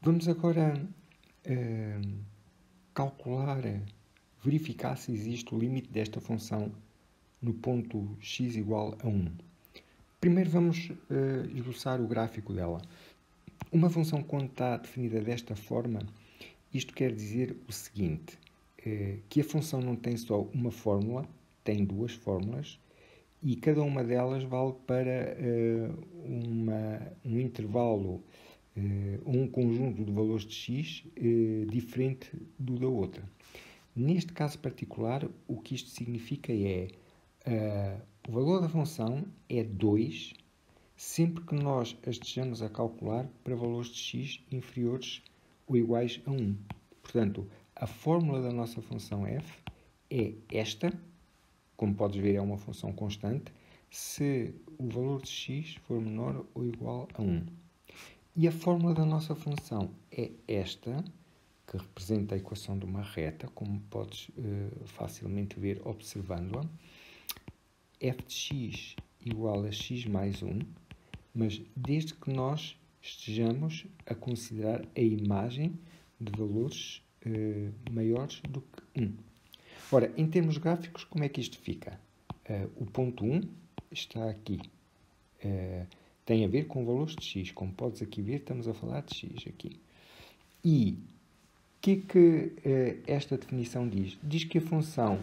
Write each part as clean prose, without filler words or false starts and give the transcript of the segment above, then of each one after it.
Vamos agora calcular, verificar se existe o limite desta função no ponto x igual a 1. Primeiro vamos esboçar o gráfico dela. Uma função quando está definida desta forma, isto quer dizer o seguinte, que a função não tem só uma fórmula, tem duas fórmulas, e cada uma delas vale para um intervalo ou um conjunto de valores de x diferente do da outra. Neste caso particular, o que isto significa é o valor da função é 2 sempre que nós a estejamos a calcular para valores de x inferiores ou iguais a 1. Portanto, a fórmula da nossa função f é esta. Como podes ver, é uma função constante se o valor de x for menor ou igual a 1. E a fórmula da nossa função é esta, que representa a equação de uma reta, como podes facilmente ver observando-a. F de x igual a x mais 1, mas desde que nós estejamos a considerar a imagem de valores maiores do que 1. Ora, em termos gráficos, como é que isto fica? O ponto 1 está aqui. Tem a ver com valores de x. Como podes aqui ver, estamos a falar de x aqui. E o que é que esta definição diz? Diz que a função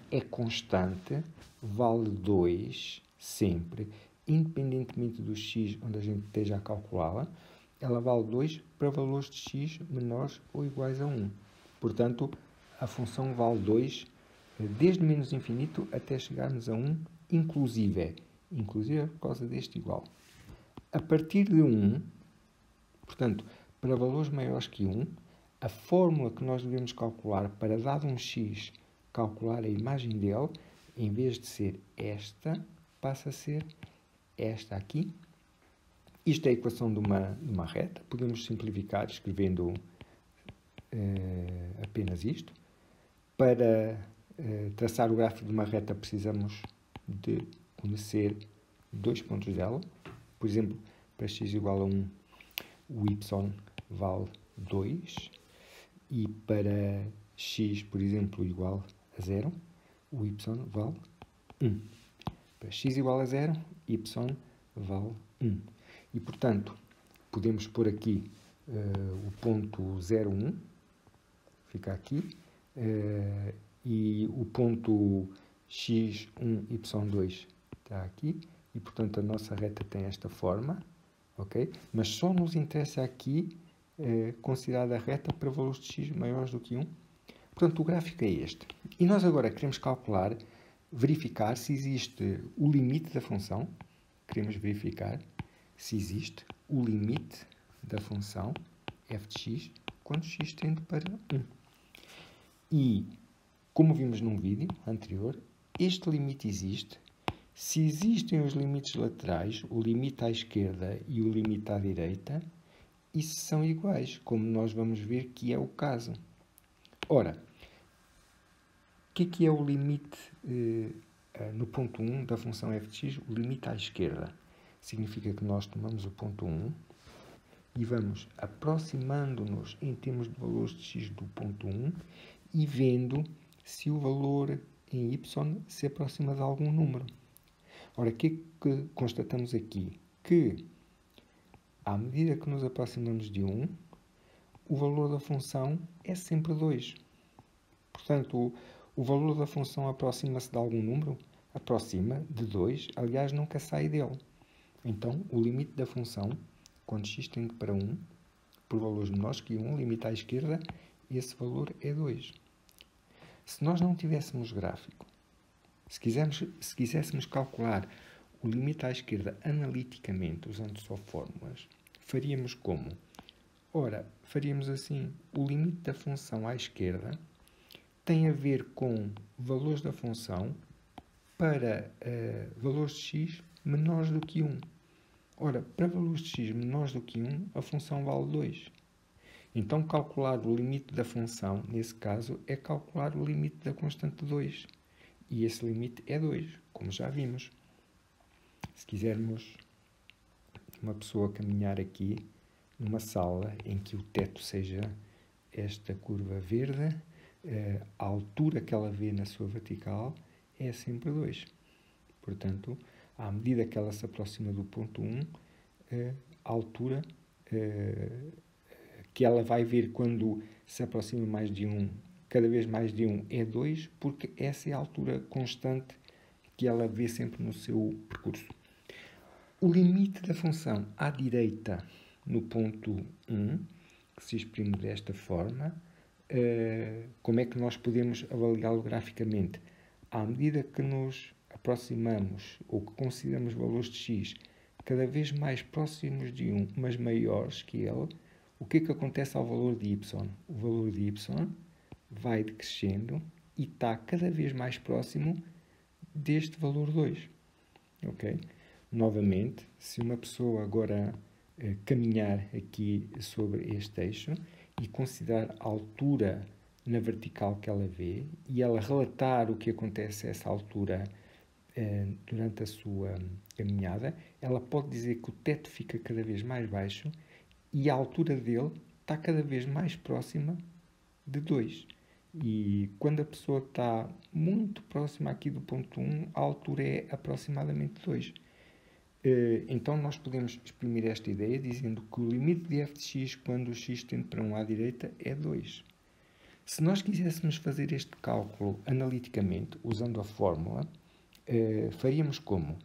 é constante, vale 2 sempre, independentemente do x onde a gente esteja a calculá-la, ela vale 2 para valores de x menores ou iguais a 1. Portanto, a função vale 2 desde menos infinito até chegarmos a 1, inclusive por causa deste igual. A partir de 1, portanto, para valores maiores que 1, a fórmula que nós devemos calcular para, dado um x, calcular a imagem dele, em vez de ser esta, passa a ser esta aqui. Isto é a equação de uma reta. Podemos simplificar escrevendo apenas isto. Para traçar o gráfico de uma reta precisamos de conhecer dois pontos dela. Por exemplo, para x igual a 1, o y vale 2. E para x, por exemplo, igual a 0, o y vale 1. Para x igual a 0, y vale 1. E, portanto, podemos pôr aqui o ponto 0,1, fica aqui, e o ponto x1, y2 está aqui, e, portanto, a nossa reta tem esta forma, ok? Mas só nos interessa aqui considerar a reta para valores de x maiores do que 1. Portanto, o gráfico é este. E nós agora queremos calcular, verificar se existe o limite da função. Queremos verificar se existe o limite da função f de x quando x tende para 1. E, como vimos num vídeo anterior, este limite existe se existem os limites laterais, o limite à esquerda e o limite à direita, e se são iguais, como nós vamos ver que é o caso. Ora, o que é o limite no ponto 1 da função f de x? O limite à esquerda significa que nós tomamos o ponto 1 e vamos aproximando-nos em termos de valores de x do ponto 1 e vendo se o valor em y se aproxima de algum número. Ora, o que é que constatamos aqui? Que, à medida que nos aproximamos de 1, o valor da função é sempre 2. Portanto, o valor da função aproxima-se de algum número? Aproxima de 2, aliás, nunca sai dele. Então, o limite da função, quando x tende para 1, por valores menores que 1, limite à esquerda, esse valor é 2. Se nós não tivéssemos gráfico, se quiséssemos calcular o limite à esquerda analiticamente, usando só fórmulas, faríamos como? Ora, faríamos assim, o limite da função à esquerda tem a ver com valores da função para valores de x menores do que 1. Ora, para valores de x menores do que 1, a função vale 2. Então, calcular o limite da função, nesse caso, é calcular o limite da constante 2. E esse limite é 2, como já vimos. Se quisermos uma pessoa caminhar aqui numa sala em que o teto seja esta curva verde, a altura que ela vê na sua vertical é sempre 2. Portanto, à medida que ela se aproxima do ponto 1, a altura que ela vai ver quando se aproxima mais de 1, cada vez mais de 1 é 2, porque essa é a altura constante que ela vê sempre no seu percurso. O limite da função à direita no ponto 1, que se exprime desta forma, como é que nós podemos avaliá-lo graficamente? À medida que nos aproximamos ou que consideramos valores de x cada vez mais próximos de 1, mas maiores que ele, o que é que acontece ao valor de y? O valor de y vai decrescendo e está cada vez mais próximo deste valor 2. Ok? Novamente, se uma pessoa agora caminhar aqui sobre este eixo e considerar a altura na vertical que ela vê e ela relatar o que acontece a essa altura durante a sua caminhada, ela pode dizer que o teto fica cada vez mais baixo e a altura dele está cada vez mais próxima de 2. E quando a pessoa está muito próxima aqui do ponto 1, a altura é aproximadamente 2. Então nós podemos exprimir esta ideia dizendo que o limite de f de x quando o x tende para 1 à direita é 2. Se nós quiséssemos fazer este cálculo analiticamente, usando a fórmula, faríamos como?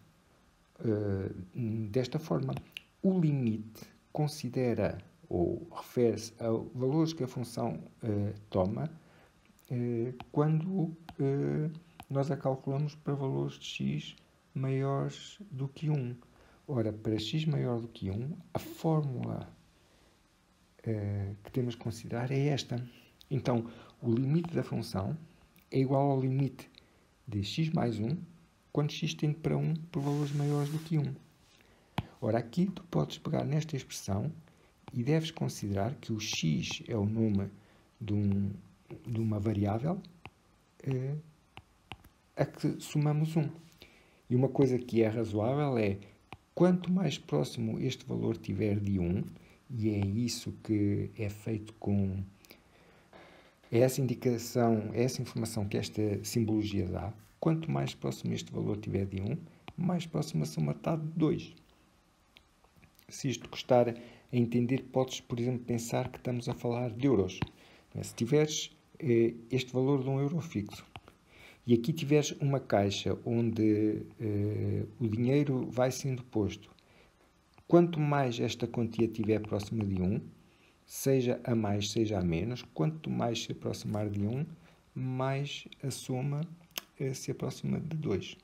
Desta forma. O limite considera ou refere-se a valores que a função toma quando nós a calculamos para valores de x maiores do que 1. Ora, para x maior do que 1, a fórmula que temos que considerar é esta. Então, o limite da função é igual ao limite de x mais 1 quando x tende para 1 por valores maiores do que 1. Ora, aqui tu podes pegar nesta expressão e deves considerar que o x é o nome de uma variável a que somamos 1. E uma coisa que é razoável é, quanto mais próximo este valor tiver de 1, e é isso que é feito com essa indicação, essa informação que esta simbologia dá, quanto mais próximo este valor tiver de 1, mais próximo a soma está de 2. Se isto custar a entender, podes, por exemplo, pensar que estamos a falar de euros. Se tiveres este valor de €1 fixo e aqui tiveres uma caixa onde o dinheiro vai sendo posto, quanto mais esta quantia estiver próxima de 1, seja a mais, seja a menos, quanto mais se aproximar de 1, mais a soma se aproxima de 2.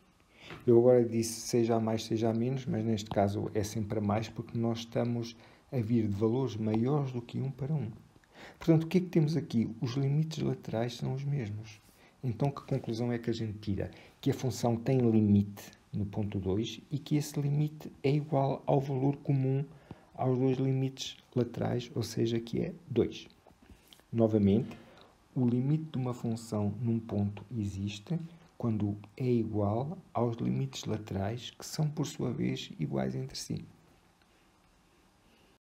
Eu agora disse seja a mais, seja a menos, mas neste caso é sempre a mais, porque nós estamos a vir de valores maiores do que 1 para 1. Portanto, o que é que temos aqui? Os limites laterais são os mesmos. Então, que conclusão é que a gente tira? Que a função tem limite no ponto 2 e que esse limite é igual ao valor comum aos dois limites laterais, ou seja, que é 2. Novamente, o limite de uma função num ponto existe quando é igual aos limites laterais, que são, por sua vez, iguais entre si.